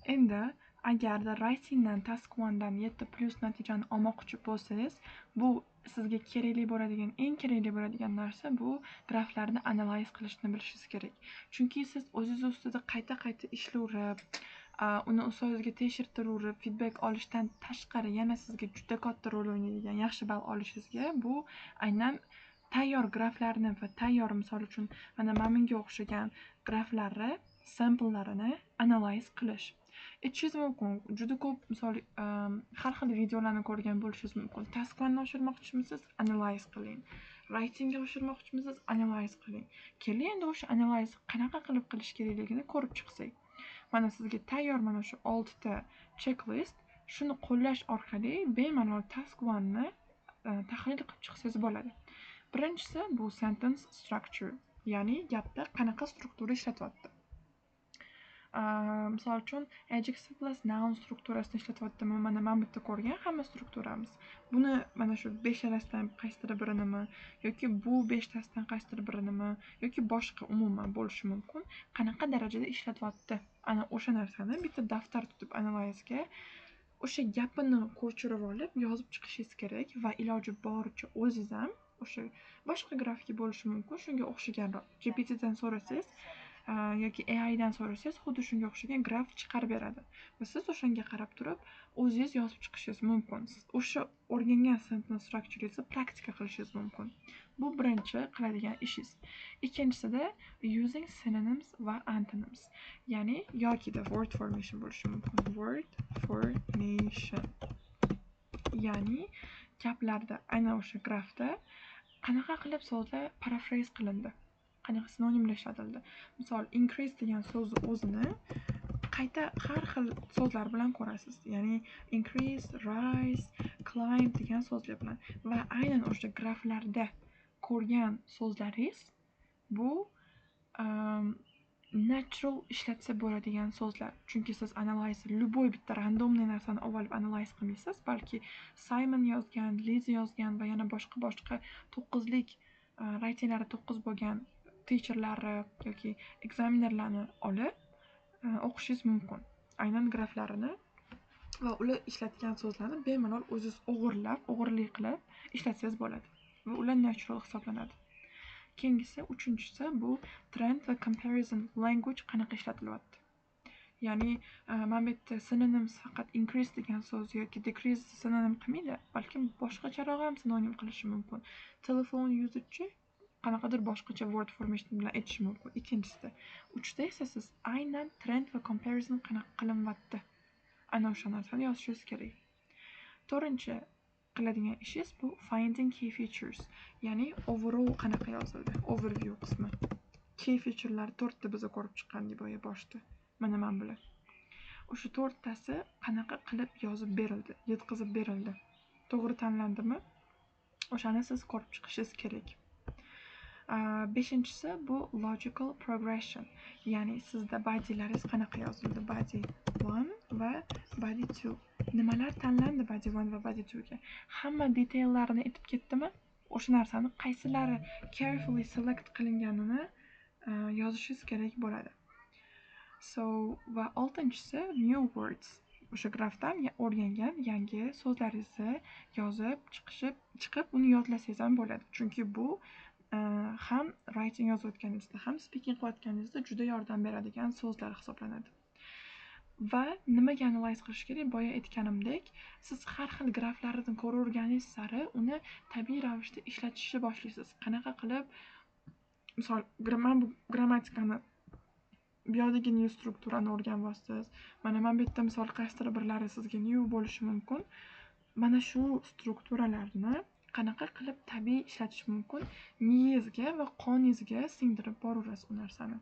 Endi agarda writingdan task 1dan 7+ natijani olmoqchi bo'lsangiz, bu sizga kerakli bo'ladigan, eng kerakli bo'ladigan narsa bu graflarni analiz qilishni bilishingiz kerak. Chunki siz o'zingiz ustida qayta-qayta ishlayverib, uni ustozingizga tekshirtiraverib, feedback olishdan tashqari yana sizga juda katta rol o'ynaydigan, yaxshi ball olishingizga bu aynan tayyor graflarni va tayyor, misol uchun mana bunga o'xshagan graflarni samplarini analiz qilish. Aytishingiz mumkin, juda ko'p misol har xil videolarni ko'rgan bo'lishingiz mumkin. Task 1ni oshirmoqchimisiz? Analiz qiling. Writingga oshirmoqchimisiz? Analiz qiling. Keling endi o'sha analiz qanaqa qilib qilish kerakligini ko'rib chiqsak. Mana sizga tayyor mana shu 6 ta checklist, shuni qo'llash orqali bemalol task 1ni tahlil qilib chiqsangiz bo'ladi. Birinchisi bu sentence structure, ya'ni gapda qanaqa struktura ishlatyapti. Misol uchun adjective plus noun strukturasini ishlatyaptimi? Mana men bitta ko'rgan hamma strukturamiz. Buni mana shu 5talasidan qaysidir birinimi yoki bu 5tasidan qaysidir birinimi yoki boshqa umuman bo'lishi mumkin. Qanaqa darajada ishlatyapti? Ana o'sha narsani bitta daftar tutib analizga o'sha gapini ko'chirib olib yozib chiqishingiz kerak va iloji boricha o'zingiz ham o'sha boshqa grafika bo'lishi mumkin, shunga o'xshaganroq GPTdan so'rasangiz yoki AIdan so'rasangiz xuddi shunga o'xshagan graf chiqarib beradi va siz o'shanga qarab turib o'zingiz yozib chiqishingiz mumkin. O'sha o'rgangan sentence structurengizni praktika qilishingiz mumkin. Bu birinchi qiladigan ishingiz. Ikkinchisida using synonyms va antonyms, ya'ni yokida word formation bo'lishi mumkin. Word formation, ya'ni gaplarda aynan o'sha grafda qanaqa qilib so'zlar paraphrase qilindi, qanaqa sinonimlar ishlatildi. Misol, increase degan so'zni o'zini qayta har xil so'zlar bilan ko'rasiz. Ya'ni increase, rise, climb degan so'zlar bilan va aynan o'sha graflarda ko'rgan so'zlaringiz bu natural ishlatsa bo'ladigan so'zlar. Chunki siz analizni любой bitta randomniy narsani olib analiz qilmaysiz, balki Simon yozgan, Liz yozgan va yana boshqa 9lik writinglari 9 bo'lgan teacherlari yoki examinerlarni olib o'qishingiz mumkin. Aynan graflarini va ular ishlatgan so'zlarni bemalol o'zingiz o'g'irlik qilib ishlatsangiz bo'ladi va ular natural hisoblanadi. Keyingisi, uchinchisi bu trend va comparison language qanaqa ishlatilyapti. Ya'ni men bu yerda synonyms faqat increase degan so'z yoki decrease sinonim qilmaydi, balki boshqacharoq ham sinonim qilishi mumkin. Telefon usage qanaqadir boshqacha word formation bilan aytish mumkin. Ikkinchisida, uchta esa siz aynan trend va comparison qanaqa qilinyapti, ana o'sha narsani yozishingiz kerak. To'rtinchi qiladigan ishingiz bu finding key features, ya'ni overall qanaqa yozildi, overview qismi. Key featurelar 4 ta biz ko'rib chiqqandik boshda. Mana men bilan. O'sha 4 tasi qanaqa qilib yozib berildi, yetkazib berildi. To'g'ri tanlandimi? O'shani siz ko'rib chiqishingiz kerak. Beshinchisi bu logical progression, ya'ni sizda bodylaringiz qanaqa yozildi, body 1 va body 2. Nimalar tanlandi body 1 va body 2 ga? Hamma detallarini aytib ketdimi? O'sha narsani qaysilari carefully select qilinganini yozishingiz kerak bo'ladi. Va 6-inchisi new words. O'sha grafdan o'rgangan yangi so'zlaringizni yozib chiqib uni yodlasangiz ham bo'ladi. Chunki bu ham writing yozayotganingizda ham speaking qilayotganingizda juda yordam beradigan so'zlar hisoblanadi. Va nimaga analiz qilish kerak? Boya aytganimdek, siz har xil graflarni ko'raverganingiz sari uni tabiiy ravishda ishlatishni boshlaysiz. Qanaqa qilib, misol, men bu grammatikani bu yerdagi new strukturani o'rganyapsiz. Mana men bu yerda misol qaysidir birlari sizga new bo'lishi mumkin. Mana shu strukturalarni qanaqa qilib tabiiy ishlatish mumkin, miyangizga va qoningizga singdirib boraverasiz u narsani.